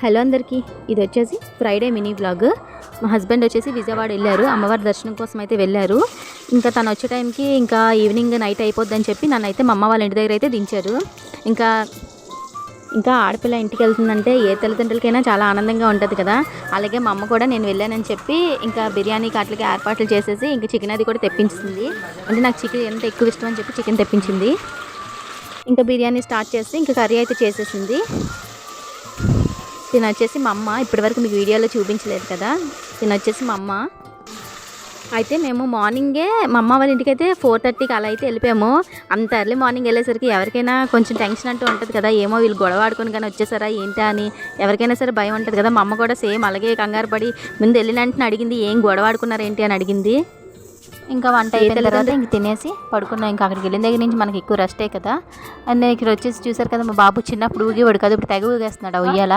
Hello అందరికీ, ఇది వచ్చేసి ఫ్రైడే మినీ వ్లాగ్. మా హస్బెండ్ వచ్చేసి విజయవాడ వెళ్ళారు, అమ్మవారి దర్శనం కోసం అయితే వెళ్ళారు. ఇంకా తను వచ్చే టైంకి ఇంకా ఈవినింగ్ నైట్ అయిపోద్దని చెప్పి నన్ను అయితే మా అమ్మ వాళ్ళ ఇంటి దగ్గర అయితే దించారు. ఇంకా ఆడపిల్ల ఇంటికి వెళ్తుందంటే ఏ తల్లిదండ్రులకైనా చాలా ఆనందంగా ఉంటుంది కదా. అలాగే మా అమ్మ కూడా నేను వెళ్ళానని చెప్పి ఇంకా బిర్యానీకి అట్లకి ఏర్పాట్లు చేసేసి ఇంకా చికెన్ అది కూడా తెప్పించింది. అంటే నాకు చికెన్ ఎంత ఎక్కువ ఇష్టం అని చెప్పి చికెన్ తెప్పించింది. ఇంకా బిర్యానీ స్టార్ట్ చేసి ఇంకా కర్రీ అయితే చేసేసింది. తిన వచ్చేసి మా అమ్మ, ఇప్పటివరకు మీకు వీడియోలో చూపించలేదు కదా. తిన వచ్చేసి మా అమ్మ. అయితే మేము మార్నింగే మా అమ్మ వాళ్ళ ఇంటికి అయితే 4:30కి అలా అయితే వెళ్ళిపోయాము. అంత ఎర్లీ మార్నింగ్ వెళ్ళేసరికి ఎవరికైనా కొంచెం టెన్షన్ అంటూ ఉంటుంది కదా. ఏమో వీళ్ళు గొడవ ఆడుకొని కానీ వచ్చేసారా ఏంటా అని ఎవరికైనా సరే భయం ఉంటుంది కదా. మా అమ్మ కూడా సేమ్ అలాగే కంగారు పడి ముందు వెళ్ళిన వెంటనే అడిగింది, ఏం గొడవ ఆడుకున్నారు ఏంటి అని అడిగింది. ఇంకా వంట అయిపోయిన తర్వాత ఇంక తినేసి పడుకున్నాం. ఇంకా అక్కడికి వెళ్ళిన దగ్గర నుంచి మనకి ఎక్కువ రెస్టే కదా. అండ్ ఇక్కడ వచ్చేసి చూసారు కదా, మా బాబు చిన్నప్పుడు ఊగేవాడు కదా, ఇప్పుడు తెగ ఊగేస్తున్నాడు ఉయ్యాల.